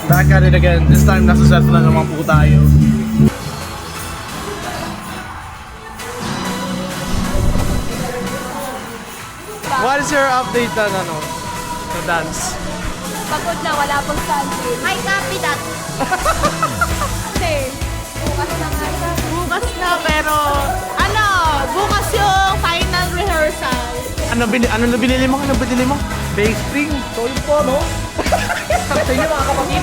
Back at it again. This time nasa set na naman po tayo. What is your update na sa dance? Pagod na, wala pong sunscreen. May copy that. Kasi, bukas na nga. Bukas na, pero bukas yung final rehearsal. Ano na binili mo? Ano binili mo? Base spring. So yun po, no? Sa inyo mga kapatid.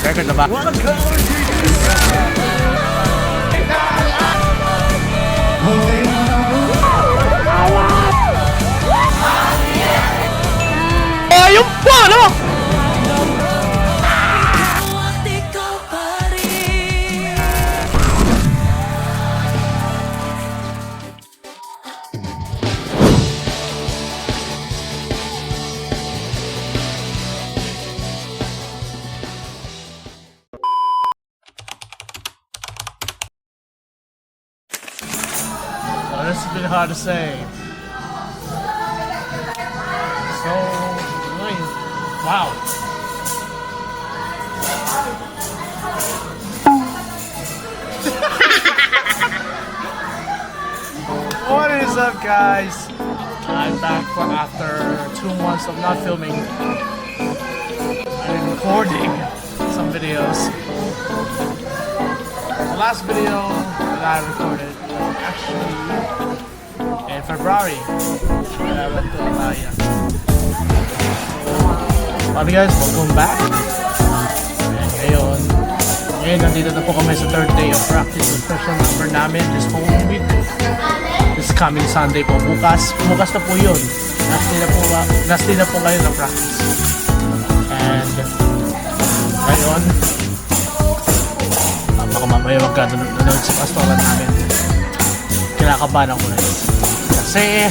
Record na ba? Ayun pa, ano? This has been hard to say. So, wow. What is up, guys? I'm back after 2 months of not filming. I'm recording some videos. The last video that I recorded was actually in February when I went to Alaya. Hi guys, welcome back. And ngayon nandito na po kami sa third day of practice with special number namin this whole week. This coming Sunday po. Bukas na po yun. Last day na po kayo ng practice. And ngayon, baka mamaya magkanood sa pastoran namin. Kinakabahan ako na yun. Kasi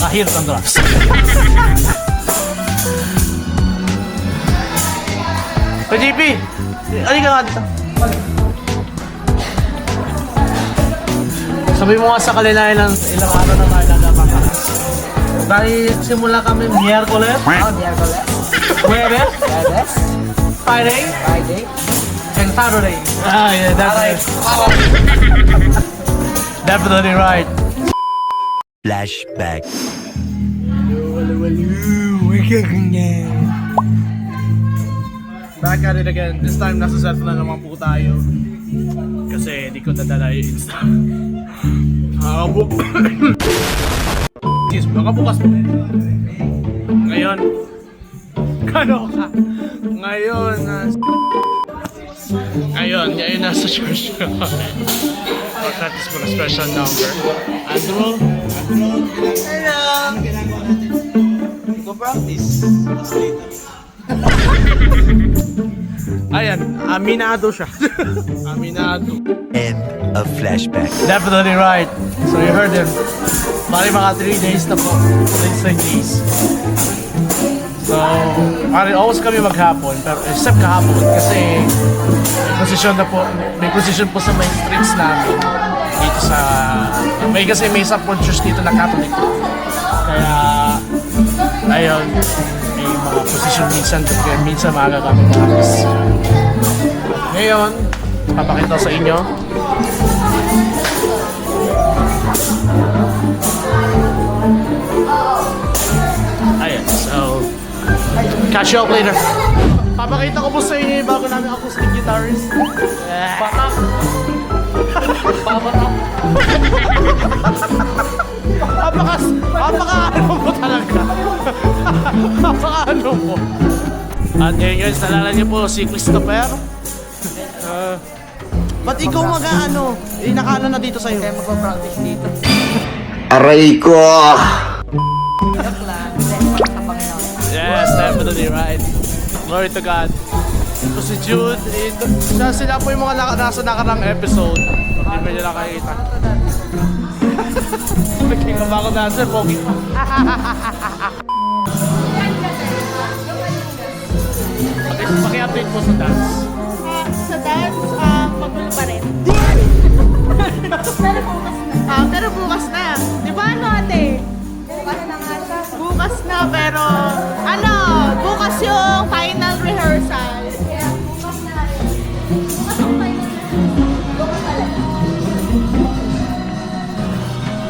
nakahirap ang drums. So JP, ano ka nga dito? Sabi mo nga sa kanila ilang araw na tayo nagpapakas. Dahil simula kami Miyerkules. Miyerkules. Jueves. Jueves. Friday. And Saturday. Yeah, that's right. Definitely right. Flashback. Back at it again. This time nasa set na naman po tayo. Kasi hindi ko nadala yung Insta. Baka bukas po. Ngayon. Kano ka? Ngayon nasa church ko. Practice for a special number. Andrew? Hello! Go practice. Ayan, aminado siya. Aminado. End of flashback. Definitely right. So you heard him. Bali mga 3 days na po. 3 days. So, always kami maghapon, pero except kahapon kasi may position po sa main streets namin dito sa kasi may support church dito na Catholic. Kaya ayun, may mga position minsan maaga kami maalis. Ngayon, papakita ko sa inyo. Ayan, so catch you up later. Papakita ko po sa inyo yung bago namin acoustic guitarist. Batak. Batak. Napaka-ano po talaga. Napaka-ano po. At ngayon guys, nalala niyo po si Christopher. Ba't ikaw naka-ano na dito sa'yo? Kaya magpa-practice dito. Aray ko! Yes, definitely right. Glory to God. Ito si Jude. Sila po yung mga nasa nakarang episode. Hindi ba nyo nakakita? Nagkikabako dancer, pogi. mo sa dance? Sa dance, magulo pa rin. Pero bukas na. Di ba ano ate? Bukas na nga siya. Bukas na, pero ano, bukas yung final rehearsal. Kaya bukas na rin. Bukas ang final. Bukas pala.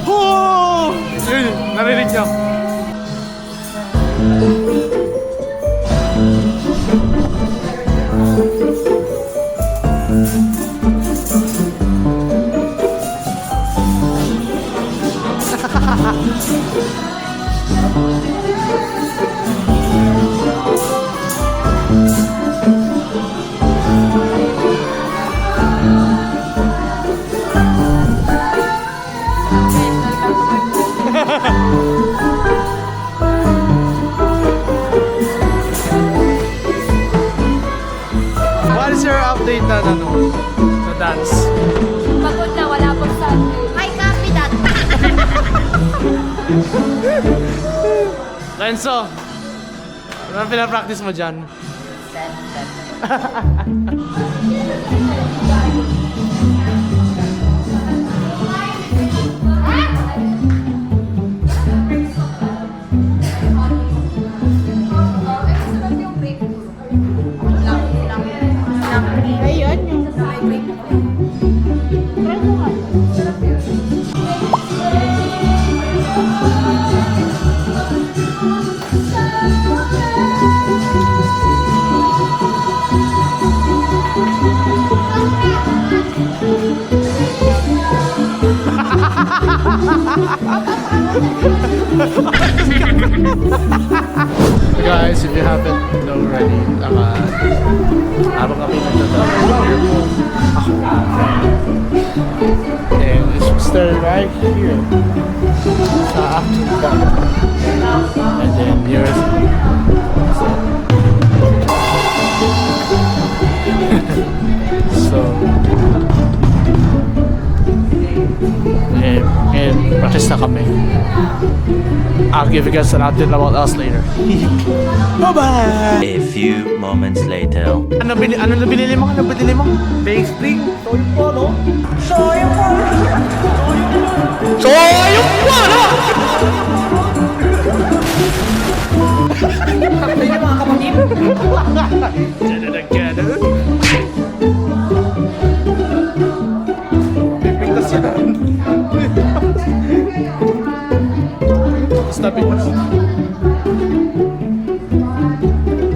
Oh! Yun, narinig niyo. What is your update na ano, sa dance? Pagod na, wala pang Sunday. Hi, copy that. Renzo, ano pinapractice mo dyan? Ayun yung... Try mo nga. Guys, if you haven't know already, habang kami nagtatrabaho, ako. And it's stay right here. Sa aking back. And then here's so and practice na kami. I'll give you guys an update about us later. Bye-bye! A few moments later. Ano binili mo? Ano binili mo? Base spring? Soyong po, no? Soyong po! Soyong po, no? Tatay niya mga kapatid. Gada-gada. Pipintas yan. Stop it.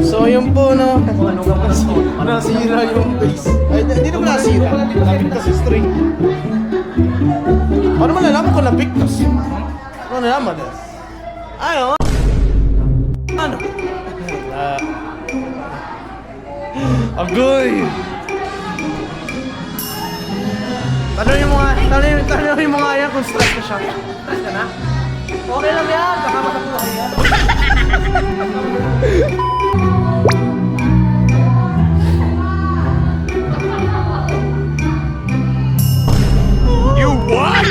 So yun po no. Nasira yung base. Ay, hindi naman nasira. Napigtas yung string. Paano malalaman kung napigtas? Ano nalaman eh? Ano? Ano? Agoy! Tanong yung mga yan kung stress na siya. Stress ka na? Okay lang yan, baka matapuha yan. You what?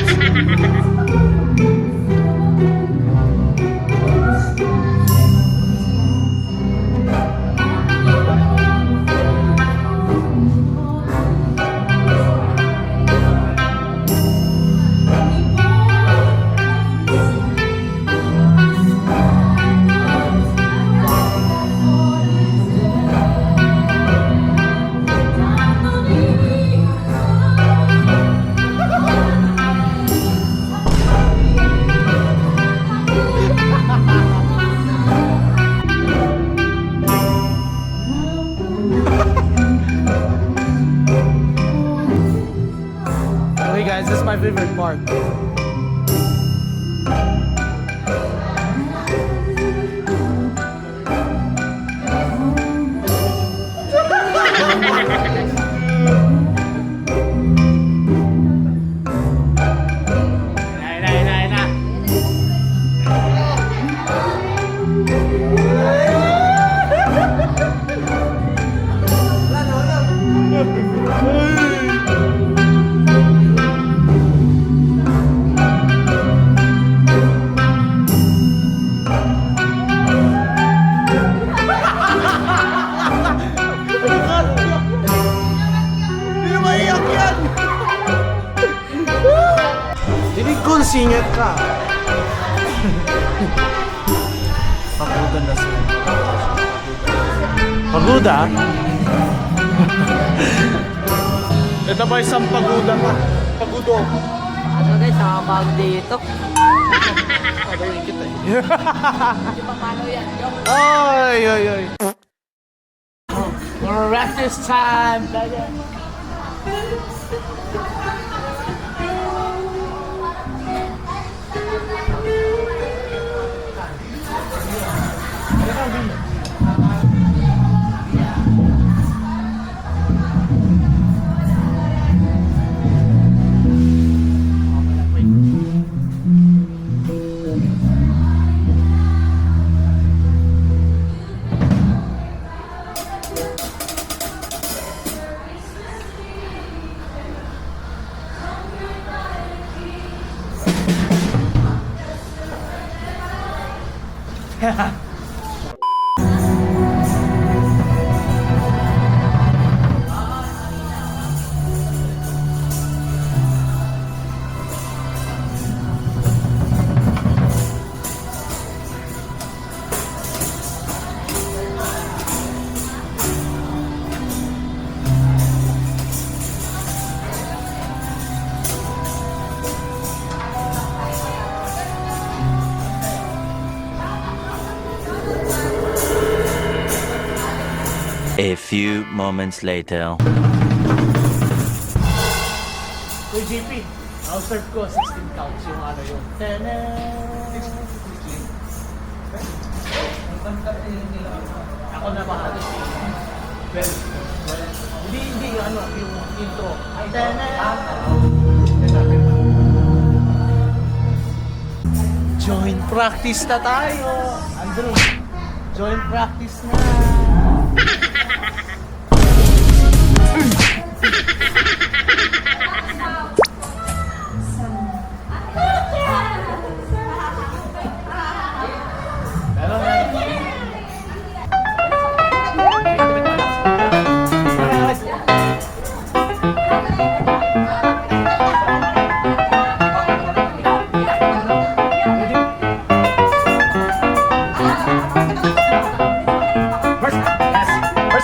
Okay guys, this is my favorite part. Sisingit ka. Paguda na siya. Paguda? Ito ba isang paguda ka? Pagudo. Ano guys, nakabag dito. Pagawin kita eh. Di ba paano yan? Ay, ay, ay. Practice time! A few moments later. Uy, JP, I'll serve ko 16 counts yung ano yun. Ako na bahala. Well, hindi ano, yung intro. Join practice na tayo. Andrew, join practice na. First,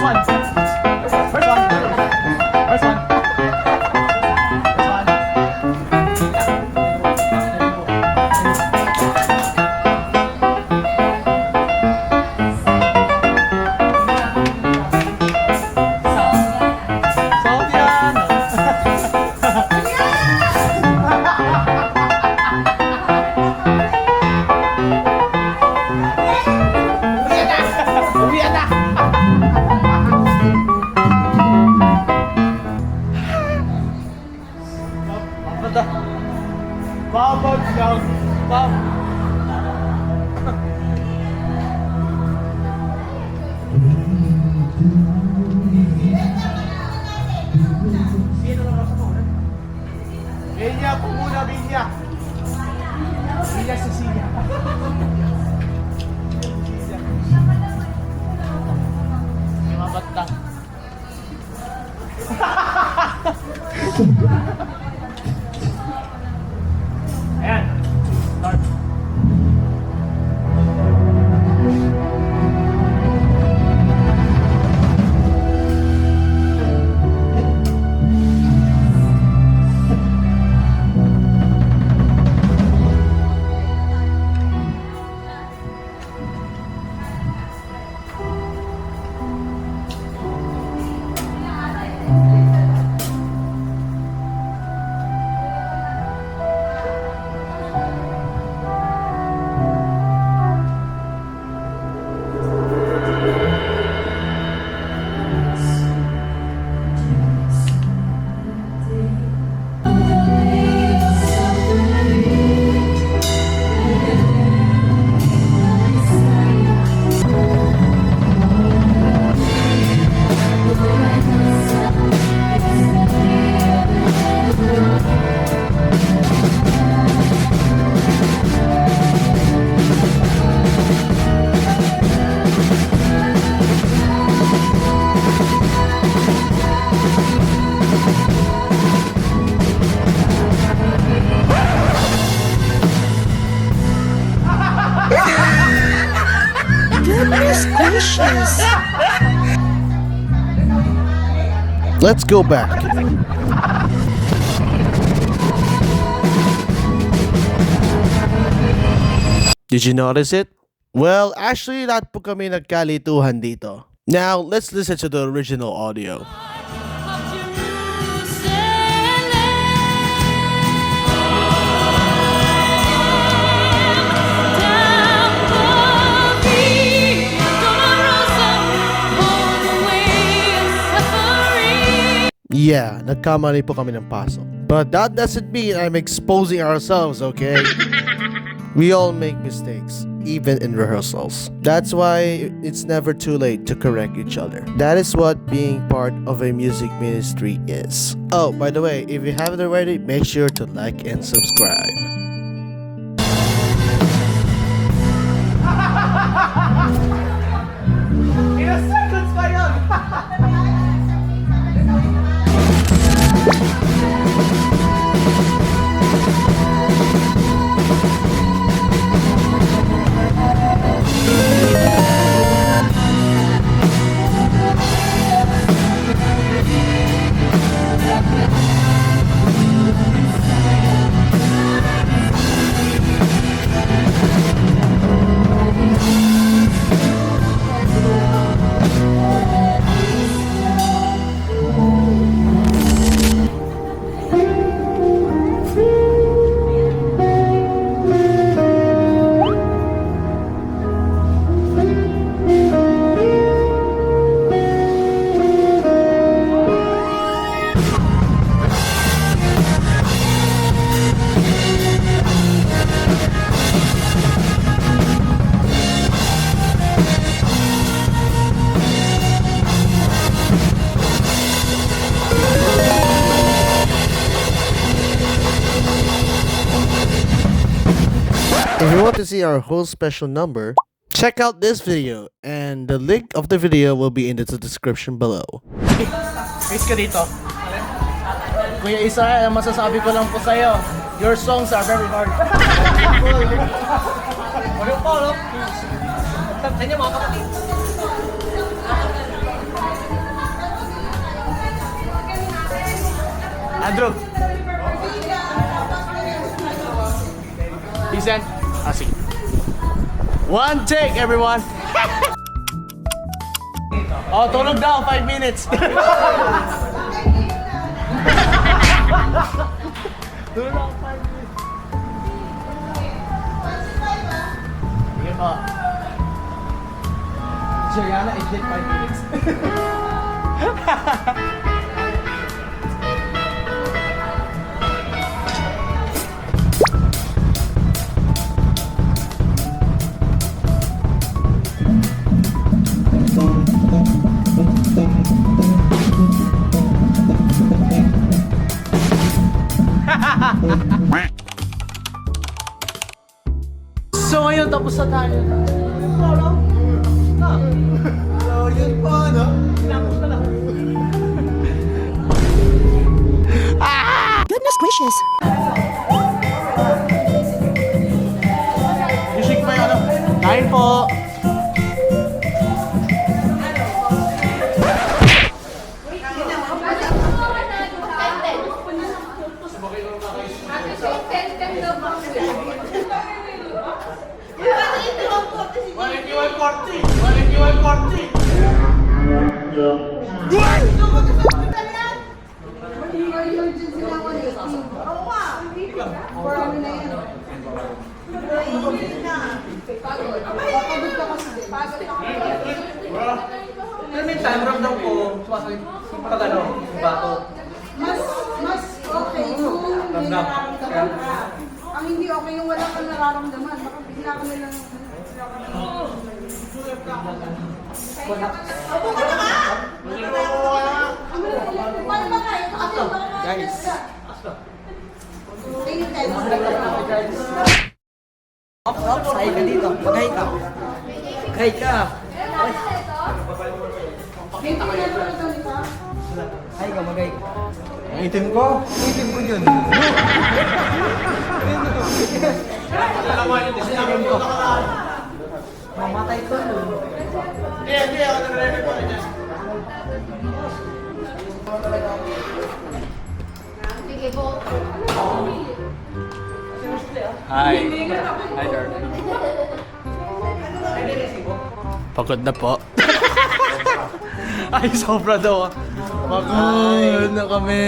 Goodness gracious. Let's go back. Did you notice it? Well, actually, lahat po kami nagkalituhan dito. Now, let's listen to the original audio. Yeah, nagkamali po kami ng paso. But that doesn't mean I'm exposing ourselves, okay? We all make mistakes, even in rehearsals. That's why it's never too late to correct each other. That is what being part of a music ministry is. Oh, by the way, if you haven't already, make sure to like and subscribe. If you want to see our whole special number, check out this video, and the link of the video will be in the description below. Face ka dito. Kuya Israel, ang masasabi ko lang po sa'yo, your songs are very hard. Ano po, no? Sa inyo mga kapatid. Andrew. Decent. Sige. One take, everyone. Oh, tulog daw, 5 minutes. Tulog daw, 5 minutes. Sige po. Juliana, it did 5 minutes. So ngayon tapos na tayo. So yun po, no? Tinapos na lang. Goodness gracious. Music pa yun, ano? Kain po. Time ramdam ko, sumasakit pag ano, bato. Mas okay yung may nararamdaman ka. Ang hindi okay yung wala kang nararamdaman. Baka bigla ka na lang. Guys. Sahay ka dito, maghay ka. Maghay ka. Hay ka, maghay ka. Ang itim ko? Ang itim ko yun. Mamatay ko. Hi. Hi, Lord. Pagod na po. Ay, sobra daw. Pagod na kami.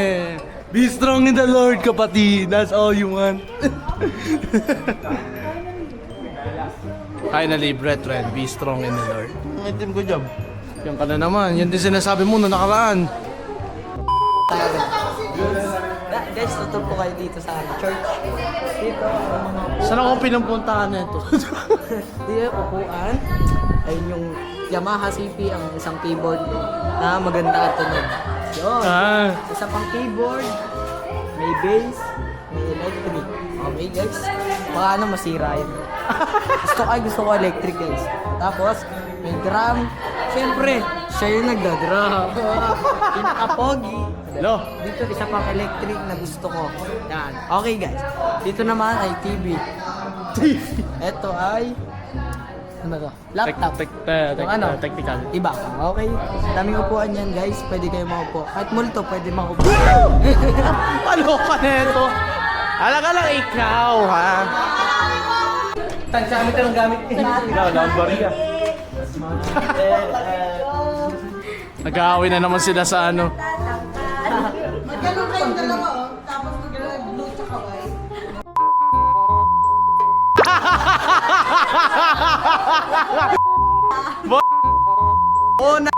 Be strong in the Lord, kapatid. That's all you want. Finally, brethren, be strong in the Lord. Itim ko job. Yan ka na naman. Yan din sinasabi mo nung nakaraan. Guys, tutur po kayo dito sa church. Dito, Saan ako pinupuntahan na ito? dito upuan. Ayun yung Yamaha CP, ang isang keyboard na maganda at tunog. Yun. Isa pang keyboard, may bass, may electric. Okay guys, baka na masira yun. gusto ko electric guys. Tapos, may drum. Siyempre, siya yung nagda-drum. Pinaka-pogi. Hello? Dito, isa pang electric na gusto ko. Yan. Okay guys, dito naman ay TV. Ito ay, ano to? Laptop. Yung ano? Technical. Iba pa, okay? Daming upuan yan guys, pwede kayo maupo. Kahit multo, pwede maupo. Ano ka na ito? Alaga lang ikaw, ha? Tansya kami ito ng gamit. Bariya. Nag-aaway na naman sila sa ano. Magkano kayong dalawa, oh. Tapos mag-blue tsaka white. Oh, na...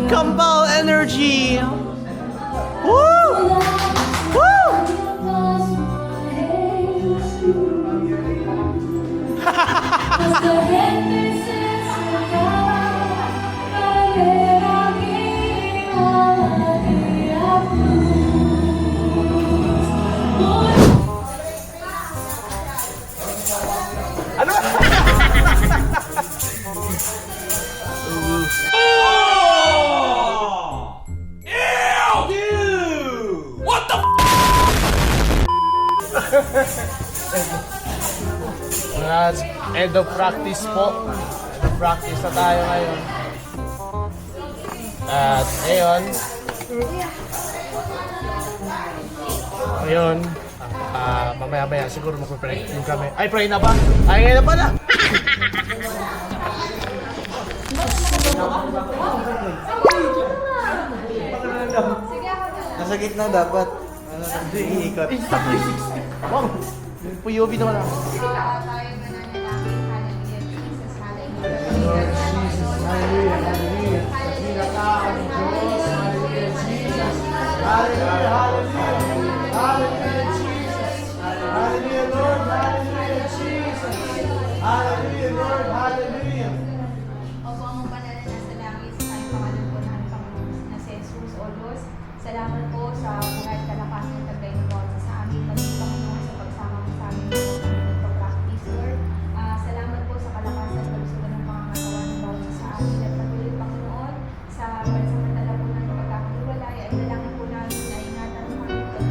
Kambal energy! Woo! Woo! That's end of practice po. End of practice na tayo ngayon. At ngayon, mamaya siguro magpapray yung kami. Ay, pray na ba? Ay, ngayon na pala! Nasa gitna dapat. Iikot. Wow! Yung POV naman ako. Lord Jesus, hallelujah, hallelujah. Hallelujah, hallelujah. Hallelujah, Jesus. Hallelujah, Lord, hallelujah, Jesus. Hallelujah, Lord, hallelujah. Opo, ang banal na nasa langit, sa tayong pangalan po ng Panginoon na si Jesus o Diyos. Salamat po sa buhay at kalakasan ng taglay ng Lord sa amin, Panginoon, sa pagsama mo sa amin ng pag-practice, Lord. Salamat po sa kalakasan at kalusugan ng mga katawan ng Lord sa amin at patuloy, Panginoon, sa pansamantala po ng pagkakahiwalay ay dalangin po namin na ingatan mo kami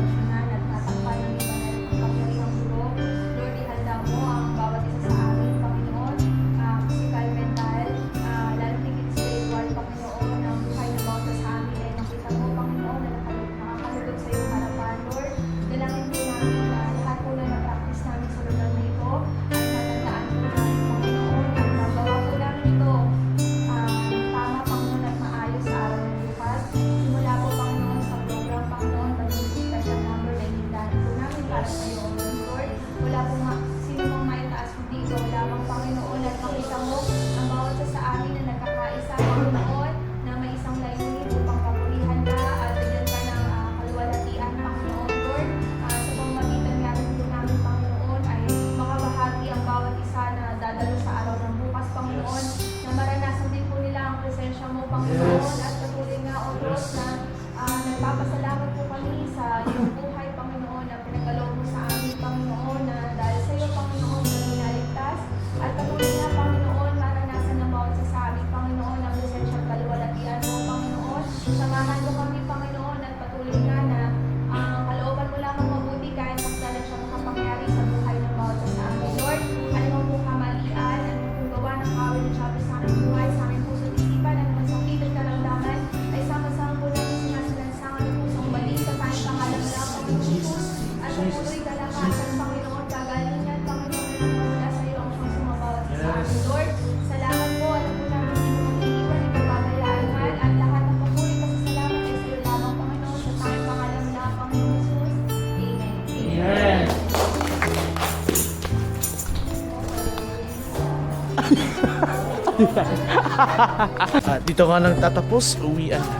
Dito ka nang tatapos, uwian na.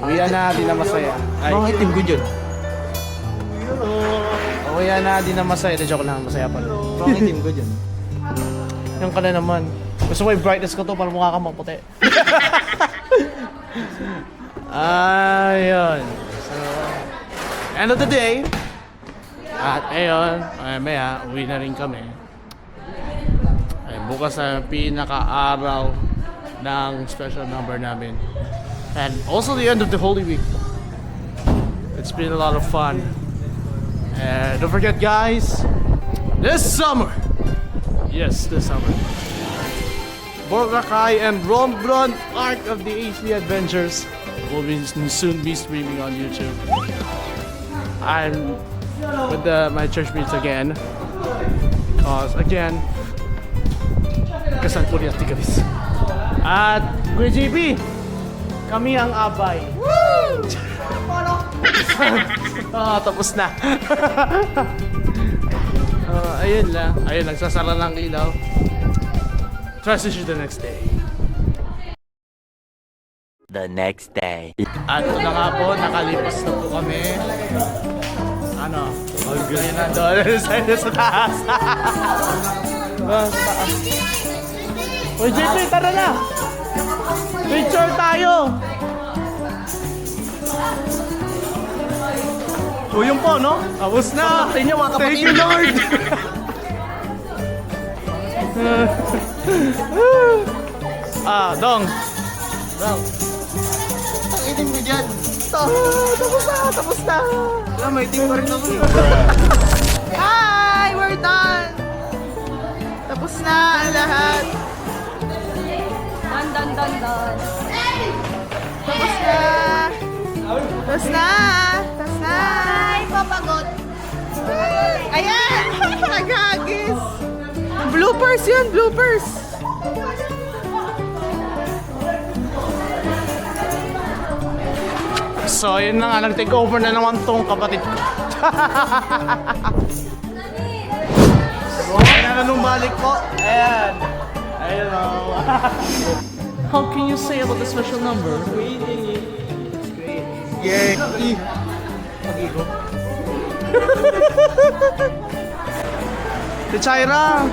Uwian na, di na masaya. Ay, Mga itim ko dyan. uwian na, di na masaya. Di joke lang, masaya pa. Mga itim ko dyan. Yung ka na naman. Gusto mo yung brightness ko to para mukha ka maputi. Ayun. So, end of the day. At ayun, maya, uwi na rin kami. Ay, bukas na yung pinaka-araw ng special number namin. And also the end of the Holy Week. It's been a lot of fun. And don't forget guys, this summer, yes, this summer, Boracay and Rombron Arc of the AC Adventures will soon be streaming on YouTube. I'm with my church mates again. Cause again, kasal po niya tigalis. At Kuya JP, kami ang abay. Woo! Tapos na. Ayun lang. Ayun, nagsasara ng ilaw. Transition to the next day. The next day. At ito na nga po, nakalipas na po kami. Ano? All good na doon sa taas. Sa taas. Uy, JP, tara na! Picture tayo! O yun po, no? Tapos na! Sa inyo mga kapatid. Thank you, Lord! Dong! Ang itim ko dyan. Tapos na. Wala, may itim pa rin ako. Hi! We're done! Tapos na ang lahat. Don. Tapos na. Tapos na. Tapos na. Ay, papagot. Ayan! Naghagis! Bloopers yun, bloopers! So, yun na nga, nag-take over na naman tong kapatid ko. Ayan na nung balik po. Ayan. Ayan o. How can you say about the special number? Yay! Pag-igo. Si Chaira!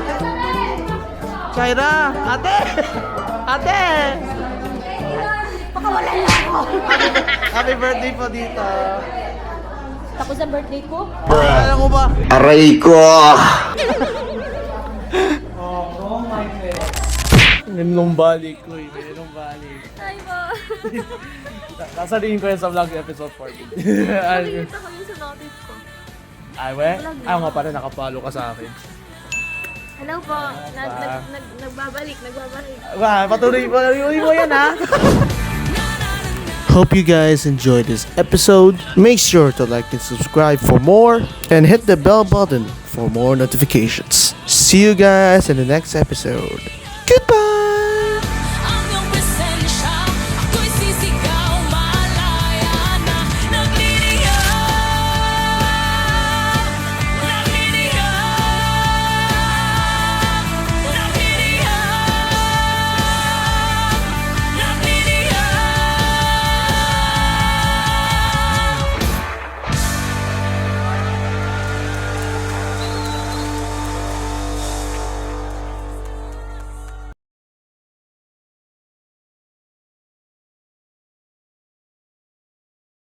Chaira! Ate! Ate! Pakawalan lang ako. Happy birthday po dito. Tapos sa birthday ko. Alam mo ba? Aray ko! Nung balik ko eh. Nung balik. Ay ba? Nasalihin ko yan sa vlog episode 14. Nakikita ko yun sa notice ko. Ay, we? Ay, nga pala, nakapalo ka sa akin. Hello po. Nagbabalik. Patuloy mo yan ha. Hope you guys enjoyed this episode. Make sure to like and subscribe for more and hit the bell button for more notifications. See you guys in the next episode. Goodbye!